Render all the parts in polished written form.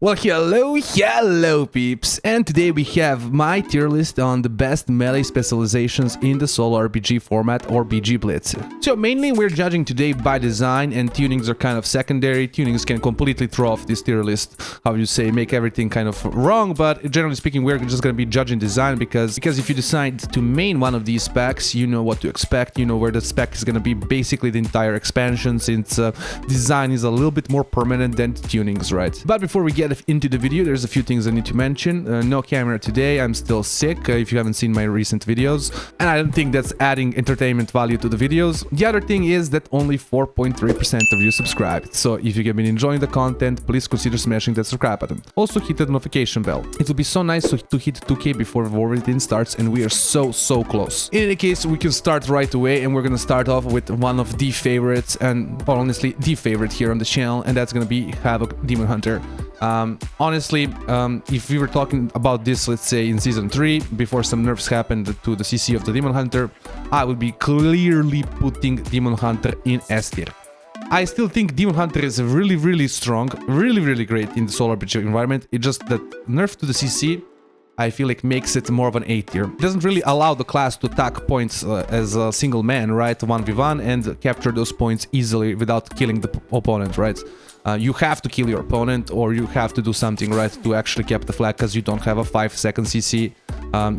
Well, hello peeps, and today we have my tier list on the best melee specializations in the Solo RBG format or BG Blitz. So mainly we're judging today by design, and tunings are kind of secondary. Tunings can completely throw off this tier list, how you say, make everything kind of wrong, but generally speaking we're just gonna be judging design because if you decide to main one of these specs, you know what to expect, you know where the spec is gonna be basically the entire expansion, since design is a little bit more permanent than tunings, right? But before we get into the video, there's a few things I need to mention. No camera today, I'm still sick, if you haven't seen my recent videos, and I don't think that's adding entertainment value to the videos. The other thing is that only 4.3% of you subscribed, so if you have been enjoying the content, please consider smashing that subscribe button. Also hit the notification bell. It will be so nice to hit 2k before War starts, and we are so close. In any case, we can start right away, and we're gonna start off with one of the favorites, and honestly the favorite here on the channel, and that's gonna be Havoc Demon Hunter. Honestly, if we were talking about this, let's say in Season 3, before some nerfs happened to the CC of the Demon Hunter, I would be clearly putting Demon Hunter in S tier. I still think Demon Hunter is really strong, really great in the Solo RBG environment. It's just that nerf to the CC, I feel like, makes it more of an A tier. It doesn't really allow the class to attack points as a single man, right? 1v1 and capture those points easily without killing the opponent, right? You have to kill your opponent, or you have to do something, right, to actually cap the flag, because you don't have a 5-second CC.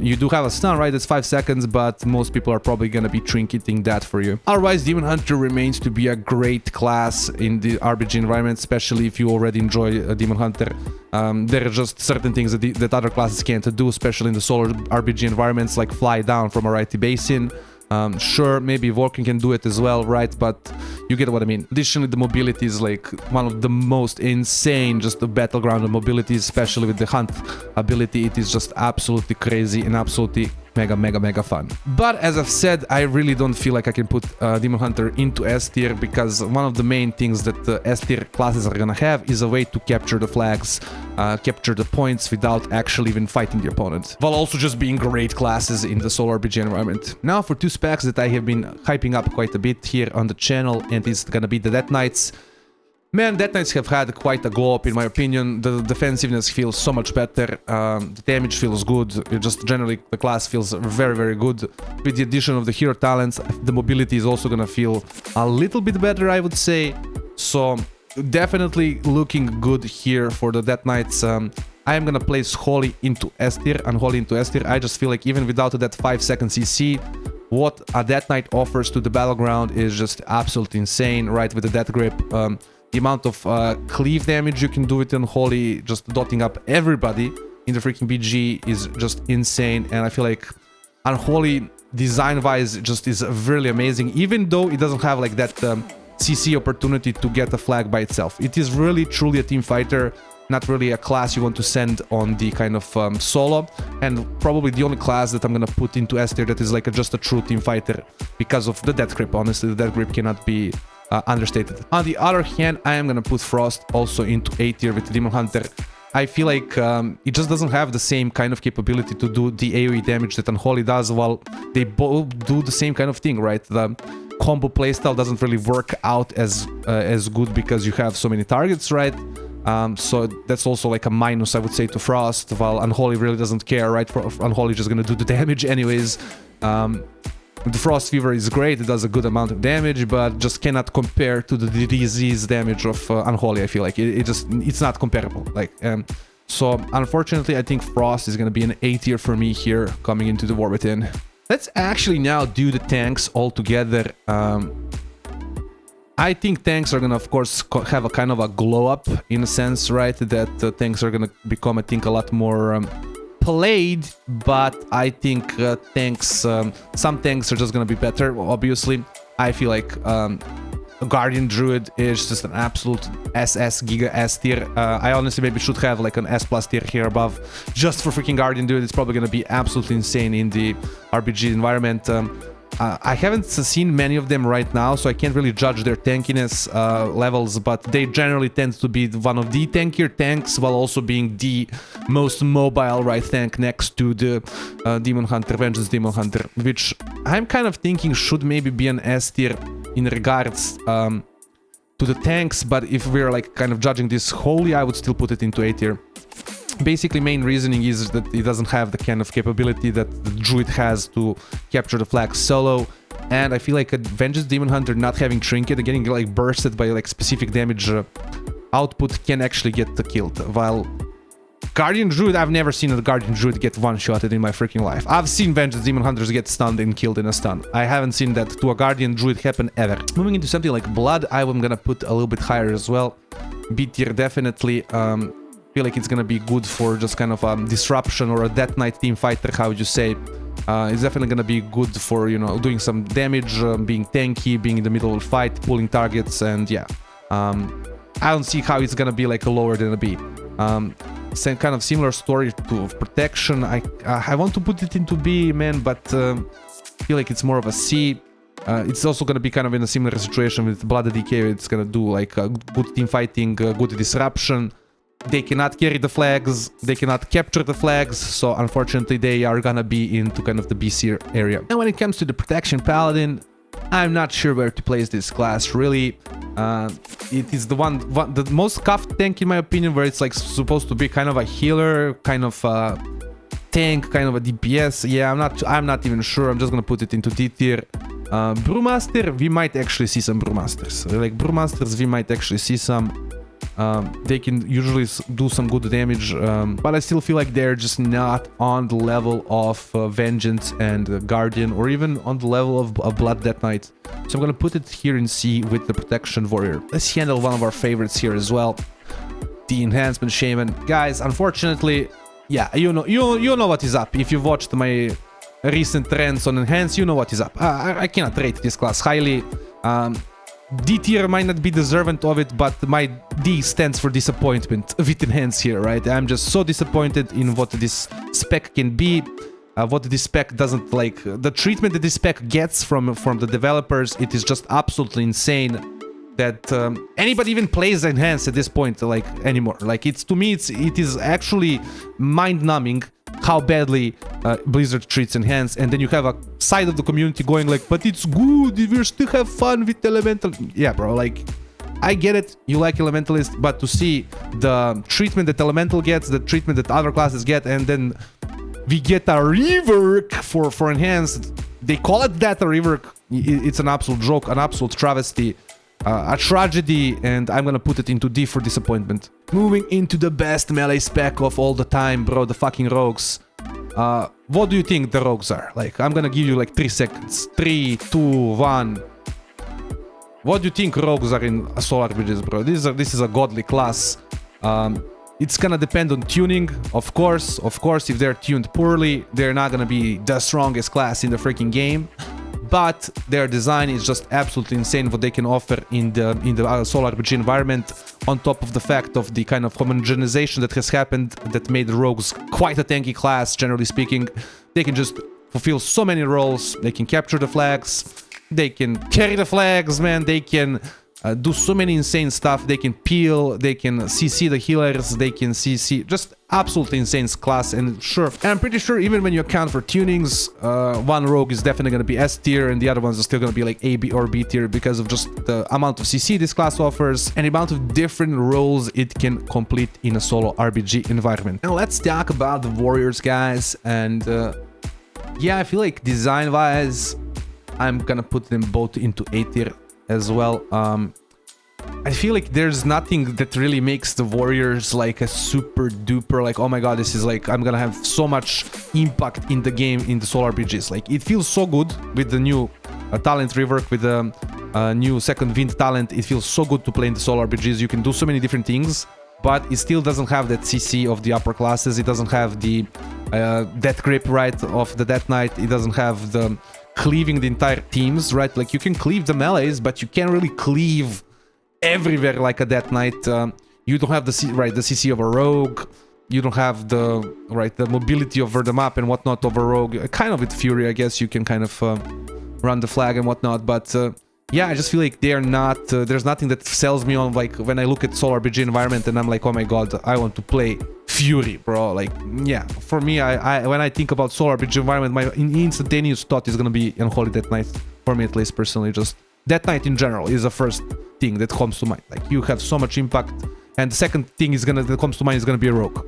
You do have a stun, right? It's 5 seconds, but most people are probably gonna be trinketing that for you. Otherwise, Demon Hunter remains to be a great class in the RBG environment, especially if you already enjoy Demon Hunter. There are just certain things that other classes can't do, especially in the Solo RBG environments, like fly down from a righty basin. Sure, maybe Walking can do it as well, right? But you get what I mean. Additionally, the mobility is like one of the most insane, just the battleground mobility, especially with the hunt ability. It is just absolutely crazy and absolutely mega fun. But as I've said, I really don't feel like I can put Demon Hunter into S tier, because one of the main things that the S tier classes are gonna have is a way to capture the flags, capture the points without actually even fighting the opponent, while also just being great classes in the Solo RBG environment. Now for two specs that I have been hyping up quite a bit here on the channel, and it's gonna be the Death Knights. Man, Death Knights have had quite a glow up in my opinion. The defensiveness feels so much better, the damage feels good, just generally the class feels very good. With the addition of the hero talents, the mobility is also gonna feel a little bit better, I would say. So definitely looking good here for the Death Knights. I am gonna place Holy into S tier, Unholy into S tier. I just feel like even without that 5-second CC, what a Death Knight offers to the battleground is just absolutely insane, right? With the Death Grip, the amount of cleave damage you can do with Unholy, just dotting up everybody in the freaking BG, is just insane. And I feel like Unholy, design-wise, just is really amazing, even though it doesn't have like that CC opportunity to get a flag by itself. It is really truly a team fighter, not really a class you want to send on the kind of solo, and probably the only class that I'm gonna put into S tier that is like just a true team fighter, because of the Death Grip. Honestly, the Death Grip cannot be understated. On the other hand, I am gonna put Frost also into A tier with Demon Hunter. I feel like it just doesn't have the same kind of capability to do the AoE damage that Unholy does, while they both do the same kind of thing, right? The combo playstyle doesn't really work out as good because you have so many targets, right? So that's also like a minus, I would say, to Frost, while Unholy really doesn't care, right? Unholy just gonna do the damage anyways. The Frost Fever is great, it does a good amount of damage, but just cannot compare to the disease damage of Unholy. I feel like it's not comparable. Like, so unfortunately, I think Frost is gonna be an A tier for me here coming into the War Within. Let's actually now do the tanks all together. I think tanks are gonna, of course, have a kind of a glow up in a sense, right? That tanks are gonna become, I think, a lot more played, but I think some tanks are just gonna be better, obviously. I feel like Guardian Druid is just an absolute SS Giga S tier. I honestly maybe should have like an S+ tier here above, just for freaking Guardian Druid. It's probably gonna be absolutely insane in the RBG environment. I haven't seen many of them right now, so I can't really judge their tankiness levels, but they generally tend to be one of the tankier tanks, while also being the most mobile right tank next to the Demon Hunter, Vengeance Demon Hunter, which I'm kind of thinking should maybe be an S tier in regards to the tanks, but if we're like kind of judging this wholly, I would still put it into A tier. Basically, main reasoning is that it doesn't have the kind of capability that the Druid has to capture the flag solo, and I feel like a Vengeance Demon Hunter not having Trinket and getting like bursted by like specific damage output can actually get killed, while Guardian Druid, I've never seen a Guardian Druid get one-shotted in my freaking life. I've seen Vengeance Demon Hunters get stunned and killed in a stun. I haven't seen that to a Guardian Druid happen ever. Moving into something like Blood, I'm gonna put a little bit higher as well. B tier definitely. Feel like it's gonna be good for just kind of disruption or a Death Knight team fighter, how would you say. It's definitely gonna be good for, you know, doing some damage, being tanky, being in the middle of the fight, pulling targets, and yeah. I don't see how it's gonna be like a lower than a B. Same kind of similar story to Protection. I want to put it into B, man, but feel like it's more of a C. It's also gonna be kind of in a similar situation with Blood DK. It's gonna do like good team fighting, good disruption. They cannot carry the flags, they cannot capture the flags, so unfortunately they are gonna be into kind of the B tier area. And when it comes to the Protection Paladin, I'm not sure where to place this class, really. It is the most cuffed tank in my opinion, where it's like supposed to be kind of a healer, kind of a tank, kind of a DPS. Yeah, I'm not even sure. I'm just gonna put it into D tier. Brewmaster, we might actually see some Brewmasters. Like Brewmasters, we might actually see some. They can usually do some good damage, but I still feel like they're just not on the level of Vengeance and Guardian, or even on the level of Blood Death Knight. So I'm gonna put it here in C with the Protection Warrior. Let's handle one of our favorites here as well, the Enhancement Shaman. Guys, unfortunately, yeah, you know what is up. If you've watched my recent trends on Enhance, you know what is up. I cannot rate this class highly. D tier might not be deserving of it, but my D stands for disappointment with Enhance here, right? I'm just so disappointed in what this spec can be, what this spec doesn't like. The treatment that this spec gets from the developers, it is just absolutely insane that anybody even plays Enhance at this point, like, anymore. Like, to me, it is actually mind-numbing how badly Blizzard treats Enhance, and then you have a side of the community going like, but it's good, we still have fun with Elemental. Yeah, bro, like, I get it, you like Elementalist, but to see the treatment that Elemental gets, the treatment that other classes get, and then we get a rework for Enhanced, they call it that, a rework, it's an absolute joke, an absolute travesty. A tragedy, and I'm gonna put it into D for disappointment. Moving into the best melee spec of all the time, bro, the fucking rogues. What do you think the rogues are? Like, I'm gonna give you like 3 seconds. 3, 2, 1. What do you think rogues are in Solo RBGs, bro? This is a godly class. It's gonna depend on tuning, of course. Of course, if they're tuned poorly, they're not gonna be the strongest class in the freaking game. But their design is just absolutely insane what they can offer in the Solo RPG environment, on top of the fact of the kind of homogenization that has happened that made the rogues quite a tanky class, generally speaking. They can just fulfill so many roles, they can capture the flags, they can carry the flags, man, they can do so many insane stuff, they can peel, they can CC the healers, they can CC, just absolutely insane class. And sure, and I'm pretty sure even when you account for tunings, one rogue is definitely going to be S tier and the other ones are still going to be like A, B or B tier because of just the amount of CC this class offers and the amount of different roles it can complete in a Solo RBG environment. Now let's talk about the warriors, guys, and yeah, I feel like design wise I'm gonna put them both into A tier as well. I feel like there's nothing that really makes the warriors like a super duper like, oh my god, this is like, I'm gonna have so much impact in the game in the Solo RPGs. Like, it feels so good with the new talent rework, with the new second wind talent. It feels so good to play in the Solo RPGs. You can do so many different things, but it still doesn't have that CC of the upper classes. It doesn't have the death grip, right, of the Death Knight. It doesn't have the cleaving the entire teams, right? Like, you can cleave the melees, but you can't really cleave everywhere like a Death Knight. You don't have the CC of a rogue. You don't have the mobility over the map and whatnot of a rogue. Kind of with Fury, I guess you can kind of run the flag and whatnot, but yeah, I just feel like they're not, there's nothing that sells me on, like, when I look at Solo RPG environment and I'm like, oh my god, I want to play Fury, bro. Like, yeah, for me, I when I think about Solo RPG environment, my instantaneous thought is gonna be Unholy Death Knight, for me at least, personally. Just Death Knight in general is the first thing that comes to mind. Like, you have so much impact, and the second thing that comes to mind is gonna be a rogue.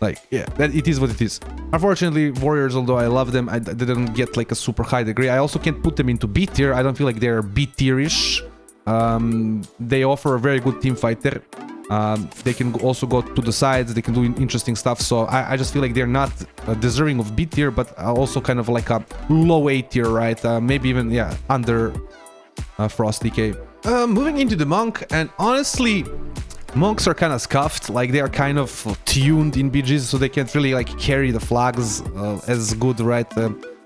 Like, yeah, it is what it is. Unfortunately, warriors, although I love them, they didn't get like a super high degree. I also can't put them into B tier. I don't feel like they're B tier-ish. They offer a very good team fighter. They can also go to the sides, they can do interesting stuff, so I just feel like they're not deserving of B tier, but also kind of like a low A tier, right? Maybe even, yeah, under Frost DK. Moving into the monk, and honestly, monks are kind of scuffed, like they are kind of tuned in BGs, so they can't really like carry the flags as good, right,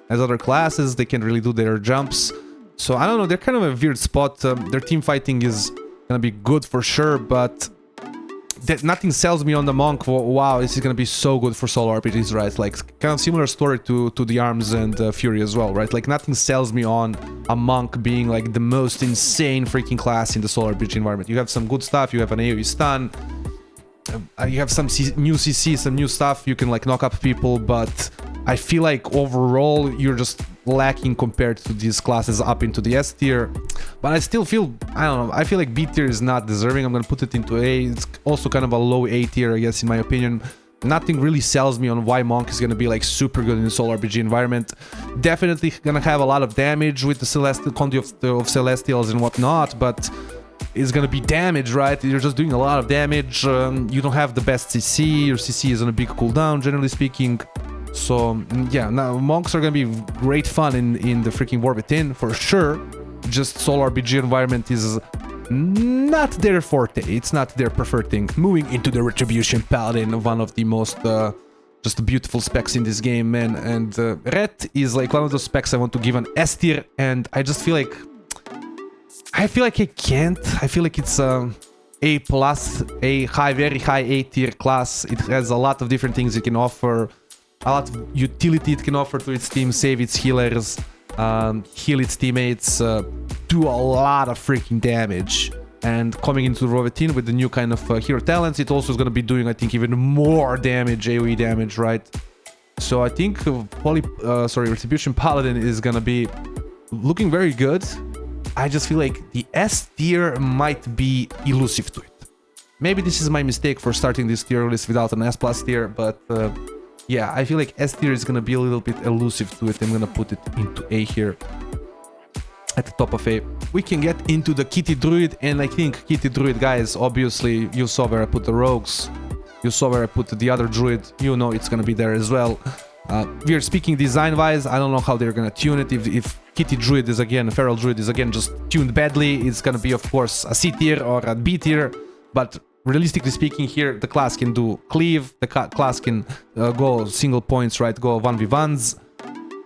as other classes. They can't really do their jumps, so I don't know, they're kind of a weird spot. Their team fighting is gonna be good for sure, but nothing sells me on the monk. Wow, this is gonna be so good for solo RPGs, right? Like, kind of similar story to the arms and fury as well, right? Like, nothing sells me on a monk being like the most insane freaking class in the solo RPG environment. You have some good stuff, you have an AoE stun, you have some new CC, some new stuff, you can like knock up people, but I feel like overall you're just lacking compared to these classes up into the S tier. But I still feel, I don't know, I feel like B tier is not deserving. I'm gonna put it into A. It's also kind of a low A tier, I guess, in my opinion. Nothing really sells me on why monk is gonna be like super good in the solo RPG environment. Definitely gonna have a lot of damage with the celestial conduit of celestials and whatnot, but it's gonna be damage, right? You're just doing a lot of damage. You don't have the best CC. Your CC is on a big cooldown, generally speaking. So yeah, now monks are gonna be great fun in the freaking war within for sure. Just solo RPG environment is not their forte. It's not their preferred thing. Moving into the Retribution Paladin, one of the most just beautiful specs in this game, man. And red is like one of those specs I want to give an S tier, and I just feel like I can't. I feel like it's A plus, a very high A tier class. It has a lot of different things it can offer, a lot of utility it can offer to its team, save its healers, heal its teammates, do a lot of freaking damage. And coming into the Rovetin with the new kind of hero talents, it also is going to be doing, I think, even more damage, AoE damage, right? So I think Retribution Paladin is going to be looking very good. I just feel like the S tier might be elusive to it. Maybe this is my mistake for starting this tier list without an S plus tier, but yeah, I feel like S tier is gonna be a little bit elusive to it. I'm gonna put it into A here, at the top of A. We can get into the Kitty Druid, and I think Kitty Druid, guys, obviously you saw where I put the rogues, you saw where I put the other Druid, you know it's gonna be there as well. We are speaking design-wise, I don't know how they're gonna tune it. If Kitty Druid is again, Feral Druid is again just tuned badly, it's gonna be of course a C tier or a B tier, but realistically speaking here, the class can do cleave, the class can go single points, right, go 1v1s.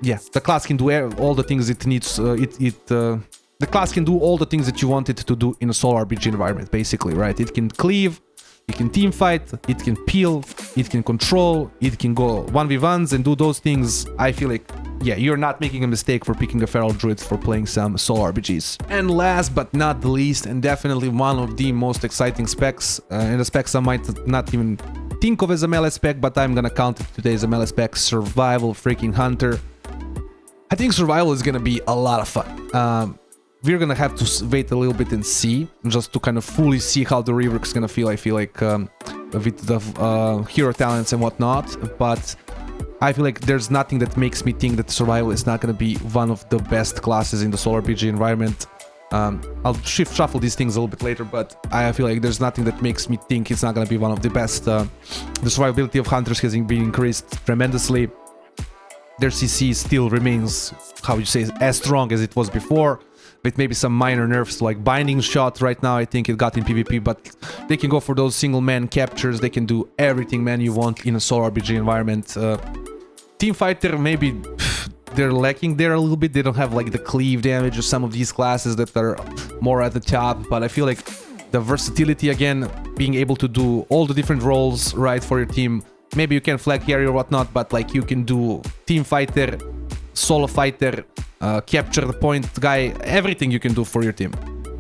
Yeah, the class can do all the things it needs, the class can do all the things that you want it to do in a solo RPG environment, basically, right? It can cleave, it can team fight, it can peel, it can control, it can go 1v1s and do those things. I feel like, yeah, you're not making a mistake for picking a Feral Druid for playing some solo RPGs. And last but not the least, and definitely one of the most exciting specs, and the specs I might not even think of as a melee spec, but I'm gonna count it today as a melee spec, Survival freaking Hunter. I think Survival is gonna be a lot of fun. We're gonna have to wait a little bit and see, just to kind of fully see how the rework is gonna feel, I feel like, with the hero talents and whatnot, but I feel like there's nothing that makes me think that Survival is not gonna be one of the best classes in the solo RPG environment. I'll shuffle these things a little bit later, but I feel like there's nothing that makes me think it's not gonna be one of the best. The survivability of Hunters has been increased tremendously. Their CC still remains, how you say, as strong as it was before, with maybe some minor nerfs like Binding Shot right now. I think it got in PvP, but they can go for those single man captures. They can do everything, man, you want in a solo RPG environment. Team Fighter, maybe they're lacking there a little bit. They don't have like the cleave damage of some of these classes that are more at the top, but I feel like the versatility, again, being able to do all the different roles, right, for your team. Maybe you can flag carry or whatnot, but like you can do Team Fighter, Solo Fighter, capture the point guy, everything you can do for your team.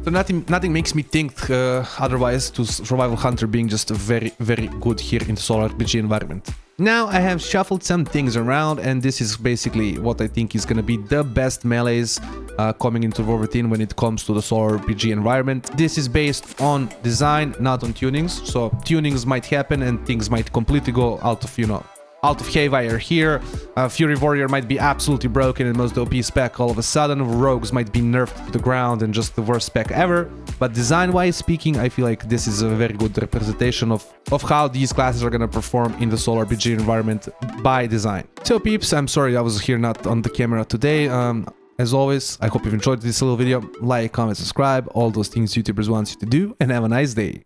So nothing makes me think otherwise to Survival Hunter being just very, very good here in the solo RPG environment. Now I have shuffled some things around, and this is basically what I think is gonna be the best melees coming into WoW routine when it comes to the Solo RPG environment. This is based on design, not on tunings. So tunings might happen and things might completely go out of, out of haywire here. Fury Warrior might be absolutely broken and most OP spec all of a sudden. Rogues might be nerfed to the ground and just the worst spec ever. But design-wise speaking, I feel like this is a very good representation of how these classes are gonna perform in the Solo RPG environment by design. So peeps, I'm sorry I was here not on the camera today. As always, I hope you've enjoyed this little video. Like, comment, subscribe, all those things YouTubers want you to do, and have a nice day.